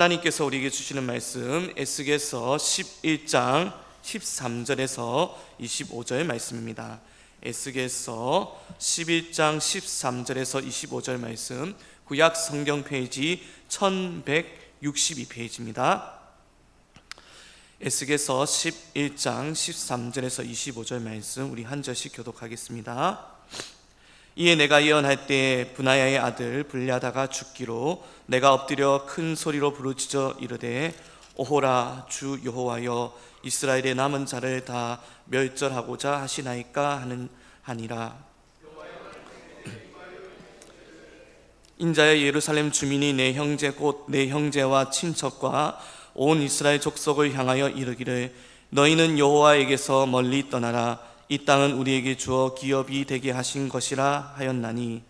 하나님께서 우리에게 주시는 말씀 에스겔서 11장 13절에서 25절 말씀입니다. 에스겔서 11장 13절에서 25절 말씀, 구약 성경 페이지 1162페이지입니다. 에스겔서 11장 13절에서 25절 말씀 우리 한 절씩 교독하겠습니다. 이에 내가 예언할 때 분하야의 아들 블랴다가 죽기로 내가 엎드려 큰 소리로 부르짖어 이르되 오호라 주 여호와여 이스라엘의 남은 자를 다 멸절하고자 하시나이까 하니라. 인자의 예루살렘 주민이 내 형제 곧 내 형제와 친척과 온 이스라엘 족속을 향하여 이르기를 너희는 여호와에게서 멀리 떠나라. 이 땅은 우리에게 주어 기업이 되게 하신 것이라 하였나니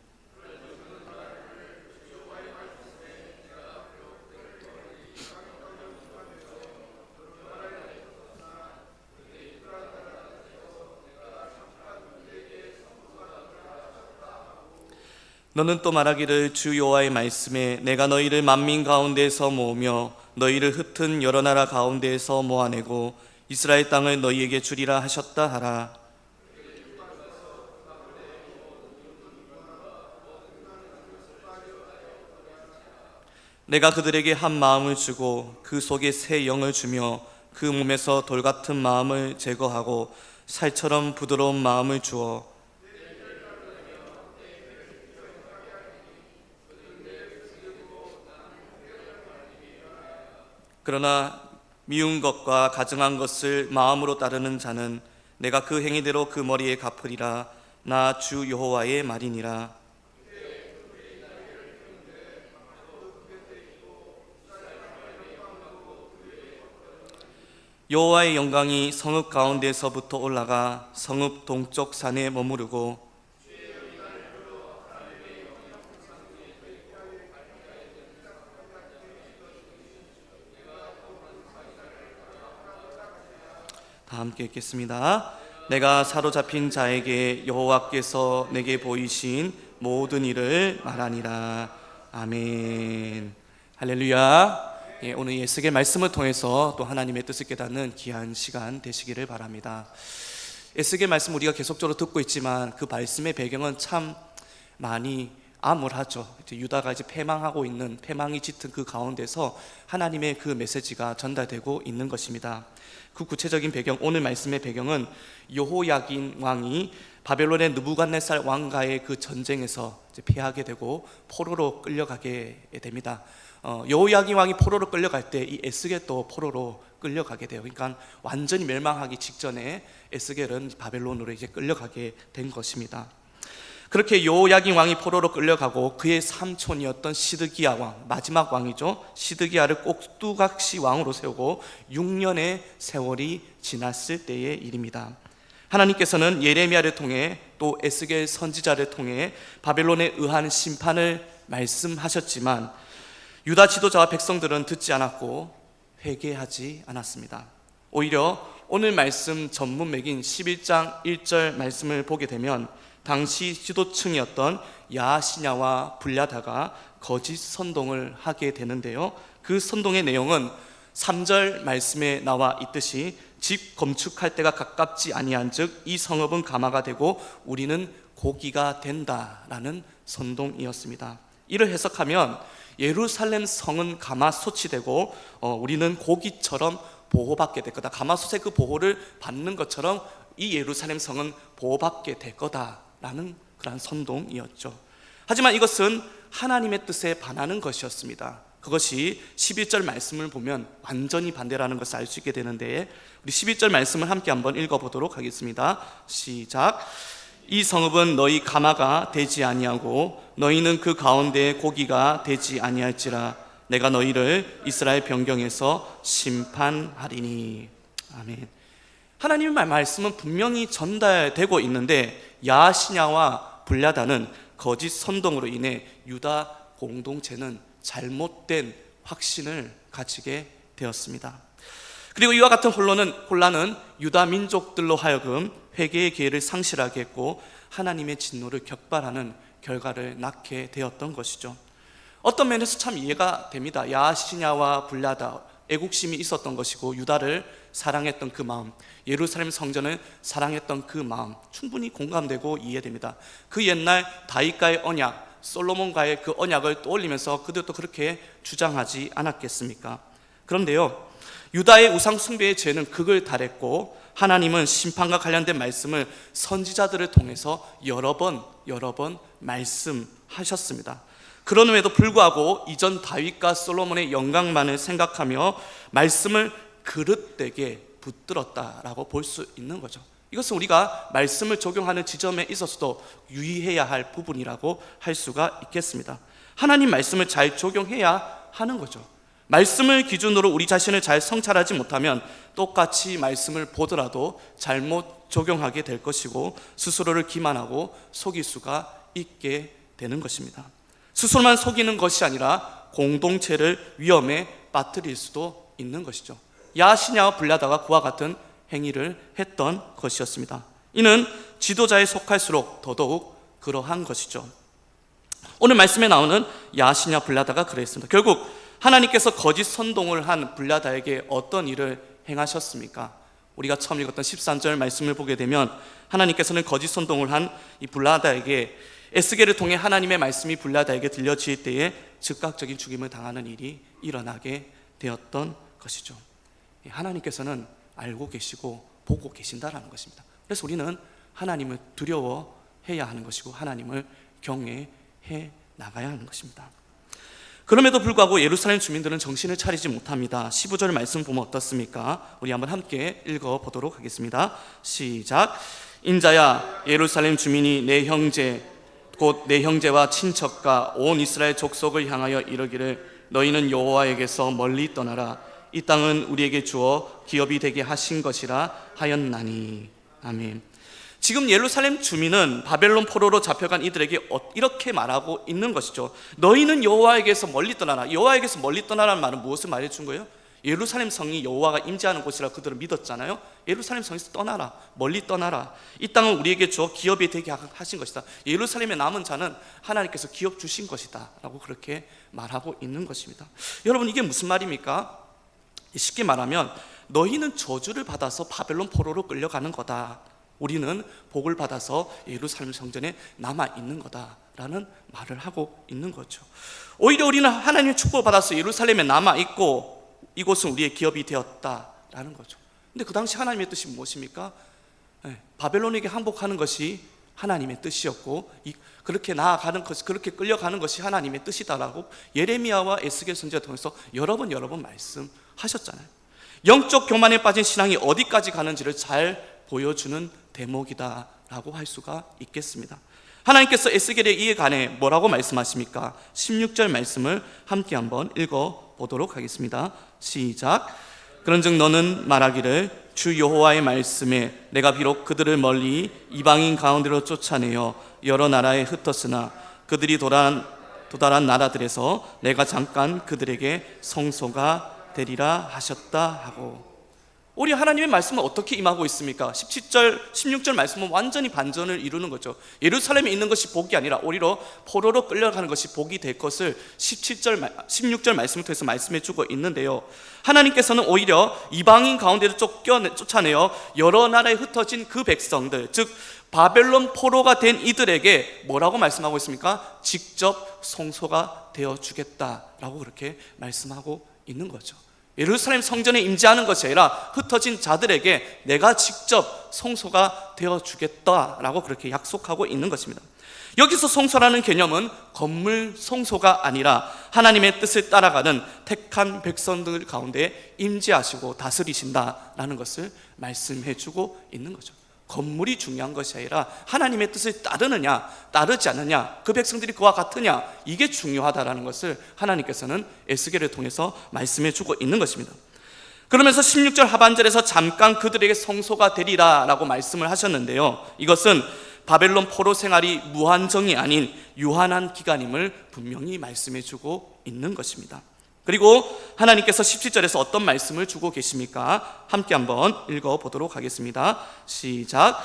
너는 또 말하기를 주 여호와의 말씀에 내가 너희를 만민 가운데에서 모으며 너희를 흩은 여러 나라 가운데에서 모아내고 이스라엘 땅을 너희에게 주리라 하셨다 하라. 내가 그들에게 한 마음을 주고 그 속에 새 영을 주며 그 몸에서 돌 같은 마음을 제거하고 살처럼 부드러운 마음을 주어 그러나 미운 것과 가증한 것을 마음으로 따르는 자는 내가 그 행위대로 그 머리에 갚으리라. 나 주 여호와의 말이니라. 여호와의 영광이 성읍 가운데서부터 올라가 성읍 동쪽 산에 머무르고 다 함께 읽겠습니다. 내가 사로잡힌 자에게 여호와께서 내게 보이신 모든 일을 말하니라. 아멘. 할렐루야. 오늘 에스겔 말씀을 통해서 또 하나님의 뜻을 깨닫는 귀한 시간 되시기를 바랍니다. 에스겔 말씀 우리가 계속적으로 듣고 있지만 그 말씀의 배경은 참 많이 암울하죠. 유다가 이제 패망이 짙은 그 가운데서 하나님의 그 메시지가 전달되고 있는 것입니다. 그 구체적인 배경, 오늘 말씀의 배경은 여호야긴 왕이 바벨론의 느부갓네살 왕과의 그 전쟁에서 이제 패하게 되고 포로로 끌려가게 됩니다. 여호야긴 왕이 포로로 끌려갈 때 이 에스겔도 포로로 끌려가게 돼요. 그러니까 완전히 멸망하기 직전에 에스겔은 바벨론으로 이제 끌려가게 된 것입니다. 그렇게 여호야긴 왕이 포로로 끌려가고 그의 삼촌이었던 시드기야 왕, 마지막 왕이죠. 시드기야를 꼭두각시 왕으로 세우고 6년의 세월이 지났을 때의 일입니다. 하나님께서는 예레미야를 통해 또 에스겔 선지자를 통해 바벨론에 의한 심판을 말씀하셨지만 유다 지도자와 백성들은 듣지 않았고 회개하지 않았습니다. 오히려 오늘 말씀 전문맥인 11장 1절 말씀을 보게 되면 당시 지도층이었던 야시냐와 블랴다가 거짓 선동을 하게 되는데요. 그 선동의 내용은 3절 말씀에 나와 있듯이 집 건축할 때가 가깝지 아니한 즉 이 성읍은 가마가 되고 우리는 고기가 된다라는 선동이었습니다. 이를 해석하면 예루살렘 성은 가마솥이 되고 우리는 고기처럼 보호받게 될 거다. 가마솥의 그 보호를 받는 것처럼 이 예루살렘 성은 보호받게 될 거다라는 그런 선동이었죠. 하지만 이것은 하나님의 뜻에 반하는 것이었습니다. 그것이 11절 말씀을 보면 완전히 반대라는 것을 알 수 있게 되는데 우리 11절 말씀을 함께 한번 읽어보도록 하겠습니다. 시작. 이 성읍은 너희 가마가 되지 아니하고 너희는 그 가운데 고기가 되지 아니할지라 내가 너희를 이스라엘 변경에서 심판하리니. 아멘. 하나님의 말씀은 분명히 전달되고 있는데 야시냐와 블랴다는 거짓 선동으로 인해 유다 공동체는 잘못된 확신을 가지게 되었습니다. 그리고 이와 같은 혼란은 유다 민족들로 하여금 회개의 기회를 상실하게 했고 하나님의 진노를 격발하는 결과를 낳게 되었던 것이죠. 어떤 면에서 참 이해가 됩니다. 야시냐와 불라다, 애국심이 있었던 것이고 유다를 사랑했던 그 마음, 예루살렘 성전을 사랑했던 그 마음 충분히 공감되고 이해됩니다. 그 옛날 다윗과의 언약, 솔로몬과의 그 언약을 떠올리면서 그들도 그렇게 주장하지 않았겠습니까? 그런데요, 유다의 우상 숭배의 죄는 극을 달했고 하나님은 심판과 관련된 말씀을 선지자들을 통해서 여러 번 말씀하셨습니다. 그럼에도 불구하고 이전 다윗과 솔로몬의 영광만을 생각하며 말씀을 그릇되게 붙들었다라고 볼 수 있는 거죠. 이것은 우리가 말씀을 적용하는 지점에 있어서도 유의해야 할 부분이라고 할 수가 있겠습니다. 하나님 말씀을 잘 적용해야 하는 거죠. 말씀을 기준으로 우리 자신을 잘 성찰하지 못하면 똑같이 말씀을 보더라도 잘못 적용하게 될 것이고 스스로를 기만하고 속일 수가 있게 되는 것입니다. 스스로만 속이는 것이 아니라 공동체를 위험에 빠뜨릴 수도 있는 것이죠. 야시냐와 불라다가 그와 같은 행위를 했던 것이었습니다. 이는 지도자에 속할수록 더더욱 그러한 것이죠. 오늘 말씀에 나오는 야시냐 불라다가 그랬습니다. 결국 하나님께서 거짓 선동을 한 불라다에게 어떤 일을 행하셨습니까? 우리가 처음 읽었던 13절 말씀을 보게 되면 하나님께서는 거짓 선동을 한 이 불라다에게 에스겔을 통해 하나님의 말씀이 불라다에게 들려질 때에 즉각적인 죽임을 당하는 일이 일어나게 되었던 것이죠. 하나님께서는 알고 계시고 보고 계신다라는 것입니다. 그래서 우리는 하나님을 두려워해야 하는 것이고 하나님을 경외해 나가야 하는 것입니다. 그럼에도 불구하고 예루살렘 주민들은 정신을 차리지 못합니다. 15절 말씀 보면 어떻습니까? 우리 한번 함께 읽어보도록 하겠습니다. 시작. 인자야, 예루살렘 주민이 내 형제 곧 내 형제와 친척과 온 이스라엘 족속을 향하여 이르기를 너희는 여호와에게서 멀리 떠나라. 이 땅은 우리에게 주어 기업이 되게 하신 것이라 하였나니. 아멘. 지금 예루살렘 주민은 바벨론 포로로 잡혀간 이들에게 이렇게 말하고 있는 것이죠. 너희는 여호와에게서 멀리 떠나라. 여호와에게서 멀리 떠나라는 말은 무엇을 말해준 거예요? 예루살렘 성이 여호와가 임재하는 곳이라 그들은 믿었잖아요. 예루살렘 성에서 떠나라, 멀리 떠나라. 이 땅은 우리에게 주어 기업이 되게 하신 것이다. 예루살렘에 남은 자는 하나님께서 기업 주신 것이다 라고 그렇게 말하고 있는 것입니다. 여러분, 이게 무슨 말입니까? 쉽게 말하면 너희는 저주를 받아서 바벨론 포로로 끌려가는 거다. 우리는 복을 받아서 예루살렘 성전에 남아있는 거다라는 말을 하고 있는 거죠. 오히려 우리는 하나님의 축복을 받아서 예루살렘에 남아있고 이곳은 우리의 기업이 되었다라는 거죠. 근데 그 당시 하나님의 뜻이 무엇입니까? 바벨론에게 항복하는 것이 하나님의 뜻이었고 그렇게 나아가는 것이, 그렇게 끌려가는 것이 하나님의 뜻이다라고 예레미야와 에스겔 선지자를 통해서 여러 번 말씀하셨잖아요. 영적 교만에 빠진 신앙이 어디까지 가는지를 잘 보여주는 대목이다라고 할 수가 있겠습니다. 하나님께서 에스겔에 이에 관해 뭐라고 말씀하십니까? 16절 말씀을 함께 한번 읽어보도록 하겠습니다. 시작. 그런즉 너는 말하기를 주 여호와의 말씀에 내가 비록 그들을 멀리 이방인 가운데로 쫓아내어 여러 나라에 흩었으나 그들이 도달한 나라들에서 내가 잠깐 그들에게 성소가 되리라 하셨다 하고. 우리 하나님의 말씀은 어떻게 임하고 있습니까? 17절, 16절 말씀은 완전히 반전을 이루는 거죠. 예루살렘에 있는 것이 복이 아니라 오히려 포로로 끌려가는 것이 복이 될 것을 16절 말씀을 통해서 말씀해 주고 있는데요. 하나님께서는 오히려 이방인 가운데로 쫓아내어 여러 나라에 흩어진 그 백성들, 즉 바벨론 포로가 된 이들에게 뭐라고 말씀하고 있습니까? 직접 성소가 되어주겠다라고 그렇게 말씀하고 있는 거죠. 예루살렘 성전에 임재하는 것이 아니라 흩어진 자들에게 내가 직접 성소가 되어주겠다라고 그렇게 약속하고 있는 것입니다. 여기서 성소라는 개념은 건물 성소가 아니라 하나님의 뜻을 따라가는 택한 백성들 가운데 임재하시고 다스리신다라는 것을 말씀해 주고 있는 거죠. 건물이 중요한 것이 아니라 하나님의 뜻을 따르느냐 따르지 않느냐, 그 백성들이 그와 같으냐, 이게 중요하다라는 것을 하나님께서는 에스겔을 통해서 말씀해 주고 있는 것입니다. 그러면서 16절 하반절에서 잠깐 그들에게 성소가 되리라 라고 말씀을 하셨는데요, 이것은 바벨론 포로 생활이 무한정이 아닌 유한한 기간임을 분명히 말씀해 주고 있는 것입니다. 그리고 하나님께서 17절에서 어떤 말씀을 주고 계십니까? 함께 한번 읽어보도록 하겠습니다. 시작.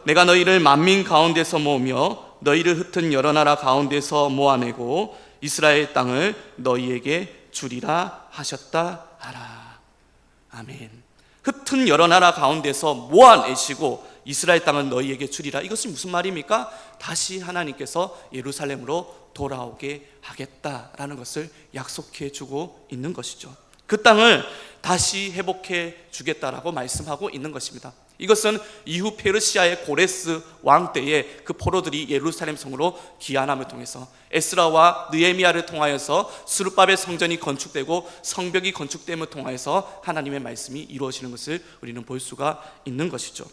내가 너희를 만민 가운데서 모으며 너희를 흩은 여러 나라 가운데서 모아내고 이스라엘 땅을 너희에게 주리라 하셨다 하라. 아멘. 흩은 여러 나라 가운데서 모아내시고 이스라엘 땅을 너희에게 주리라. 이것이 무슨 말입니까? 다시 하나님께서 예루살렘으로 돌아오게 하겠다라는 것을 약속해 주고 있는 것이죠. 그 땅을 다시 회복해 주겠다라고 말씀하고 있는 것입니다. 이것은 이후 페르시아의 고레스 왕 때에 그 포로들이 예루살렘 성으로 귀환함을 통해서 에스라와 느헤미야를 통하여서 스룹바벨 성전이 건축되고 성벽이 건축됨을 통하여서 하나님의 말씀이 이루어지는 것을 우리는 볼 수가 있는 것이죠.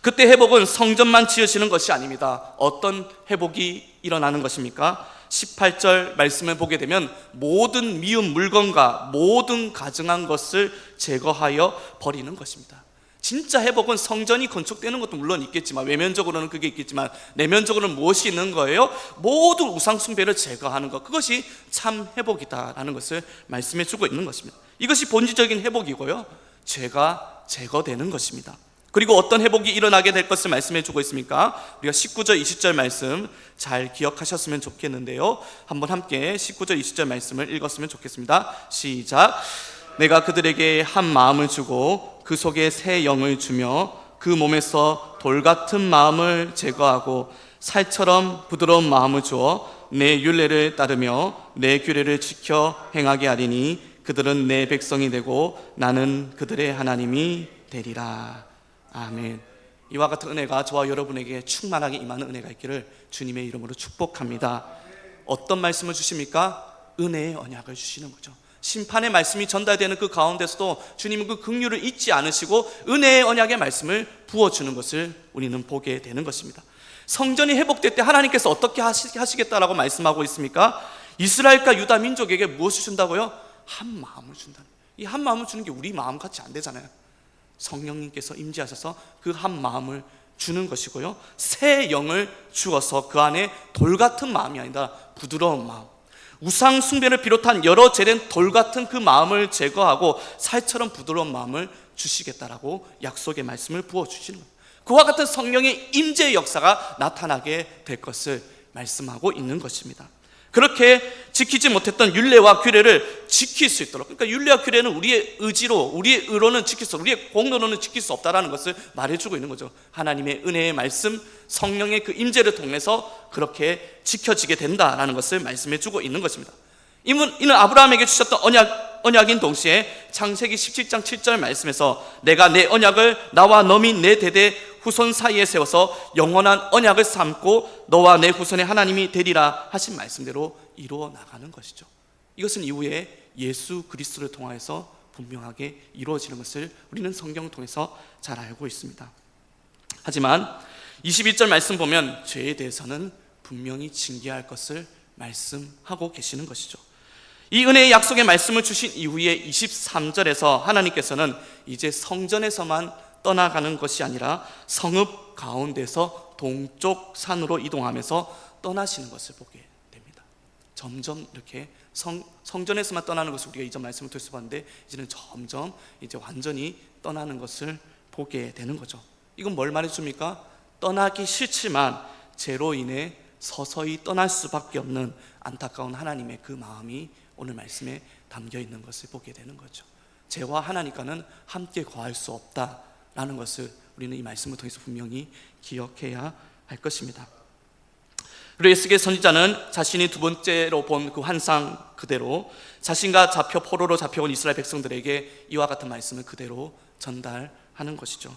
그때 회복은 성전만 지어지는 것이 아닙니다. 어떤 회복이 일어나는 것입니까? 18절 말씀을 보게 되면 모든 미운 물건과 모든 가증한 것을 제거하여 버리는 것입니다. 진짜 회복은 성전이 건축되는 것도 물론 있겠지만, 외면적으로는 그게 있겠지만 내면적으로는 무엇이 있는 거예요? 모든 우상 숭배를 제거하는 것, 그것이 참 회복이다라는 것을 말씀해 주고 있는 것입니다. 이것이 본질적인 회복이고요, 죄가 제거되는 것입니다. 그리고 어떤 회복이 일어나게 될 것을 말씀해 주고 있습니까? 우리가 19절 20절 말씀 잘 기억하셨으면 좋겠는데요, 한번 함께 19절 20절 말씀을 읽었으면 좋겠습니다. 시작. 내가 그들에게 한 마음을 주고 그 속에 새 영을 주며 그 몸에서 돌 같은 마음을 제거하고 살처럼 부드러운 마음을 주어 내 율례를 따르며 내 규례를 지켜 행하게 하리니 그들은 내 백성이 되고 나는 그들의 하나님이 되리라. 아멘. 이와 같은 은혜가 저와 여러분에게 충만하게 임하는 은혜가 있기를 주님의 이름으로 축복합니다. 어떤 말씀을 주십니까? 은혜의 언약을 주시는 거죠. 심판의 말씀이 전달되는 그 가운데서도 주님은 그 긍휼을 잊지 않으시고 은혜의 언약의 말씀을 부어주는 것을 우리는 보게 되는 것입니다. 성전이 회복될 때 하나님께서 어떻게 하시겠다라고 말씀하고 있습니까? 이스라엘과 유다 민족에게 무엇을 준다고요? 한 마음을 준다. 이 한 마음을 주는 게 우리 마음 같이 안 되잖아요. 성령님께서 임재하셔서 그 한 마음을 주는 것이고요, 새 영을 주어서 그 안에 돌 같은 마음이 아니라 부드러운 마음, 우상 숭배를 비롯한 여러 죄된 돌 같은 그 마음을 제거하고 살처럼 부드러운 마음을 주시겠다라고 약속의 말씀을 부어주시는 겁니다. 그와 같은 성령의 임재의 역사가 나타나게 될 것을 말씀하고 있는 것입니다. 그렇게 지키지 못했던 율례와 규례를 지킬 수 있도록, 그러니까 율례와 규례는 우리의 의지로, 우리의 의로는 지킬 수 없고 우리의 공로로는 지킬 수 없다라는 것을 말해주고 있는 거죠. 하나님의 은혜의 말씀, 성령의 그 임재를 통해서 그렇게 지켜지게 된다라는 것을 말씀해주고 있는 것입니다. 이는 아브라함에게 주셨던 언약인 동시에 창세기 17장 7절 말씀에서 내가 내 언약을 나와 너 및 내 대대 후손 사이에 세워서 영원한 언약을 삼고 너와 내 후손의 하나님이 되리라 하신 말씀대로 이루어 나가는 것이죠. 이것은 이후에 예수 그리스도를 통하여서 분명하게 이루어지는 것을 우리는 성경을 통해서 잘 알고 있습니다. 하지만 21절 말씀 보면 죄에 대해서는 분명히 징계할 것을 말씀하고 계시는 것이죠. 이 은혜의 약속의 말씀을 주신 이후에 23절에서 하나님께서는 이제 성전에서만 떠나가는 것이 아니라 성읍 가운데서 동쪽 산으로 이동하면서 떠나시는 것을 보게 됩니다. 점점 이렇게 성전에서만 떠나는 것을 우리가 이전 말씀을 통해서 봤는데, 이제는 점점 이제 완전히 떠나는 것을 보게 되는 거죠. 이건 뭘 말해줍니까? 떠나기 싫지만 죄로 인해 서서히 떠날 수밖에 없는 안타까운 하나님의 그 마음이 오늘 말씀에 담겨 있는 것을 보게 되는 거죠. 죄와 하나님과는 함께 거할 수 없다라는 것을 우리는 이 말씀을 통해서 분명히 기억해야 할 것입니다. 그리고 에스겔 선지자는 자신이 두 번째로 본 그 환상 그대로 자신과 잡혀 포로로 잡혀온 이스라엘 백성들에게 이와 같은 말씀을 그대로 전달하는 것이죠.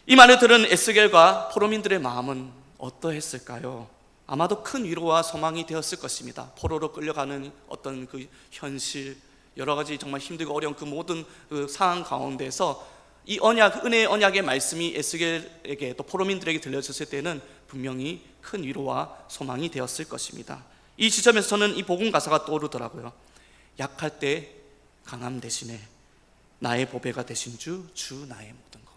이 말을 들은 에스겔과 포로민들의 마음은 어떠했을까요? 아마도 큰 위로와 소망이 되었을 것입니다. 포로로 끌려가는 어떤 그 현실, 여러 가지 정말 힘들고 어려운 그 모든 그 상황 가운데서 이 언약, 은혜의 언약의 말씀이 에스겔에게 또 포로민들에게 들려졌을 때는 분명히 큰 위로와 소망이 되었을 것입니다. 이 지점에서 저는 이 복음 가사가 떠오르더라고요. 약할 때 강함 대신에 나의 보배가 되신 주 나의 모든 것.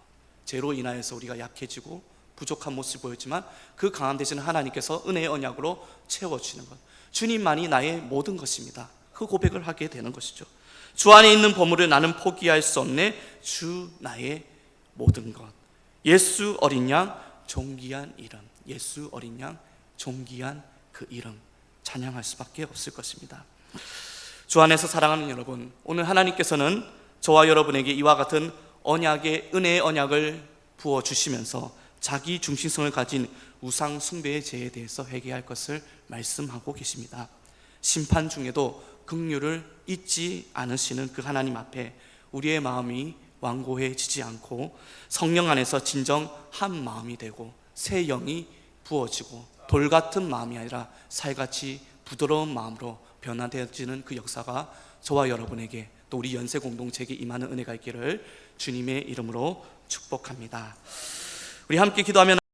죄로 인하여서 우리가 약해지고 부족한 모습을 보였지만 그 강함 대신에 하나님께서 은혜의 언약으로 채워주시는 것, 주님만이 나의 모든 것입니다. 그 고백을 하게 되는 것이죠. 주 안에 있는 보물을 나는 포기할 수 없네. 주 나의 모든 것. 예수 어린 양 존귀한 이름, 예수 어린 양 존귀한 그 이름. 찬양할 수밖에 없을 것입니다. 주 안에서 사랑하는 여러분, 오늘 하나님께서는 저와 여러분에게 이와 같은 언약의 은혜의 언약을 부어주시면서 자기 중심성을 가진 우상 숭배의 죄에 대해서 회개할 것을 말씀하고 계십니다. 심판 중에도 긍휼을 잊지 않으시는 그 하나님 앞에 우리의 마음이 완고해지지 않고 성령 안에서 진정 한 마음이 되고 새 영이 부어지고 돌같은 마음이 아니라 살같이 부드러운 마음으로 변화되어지는 그 역사가 저와 여러분에게 또 우리 연세 공동체에게 임하는 은혜가 있기를 주님의 이름으로 축복합니다. 우리 함께 기도하며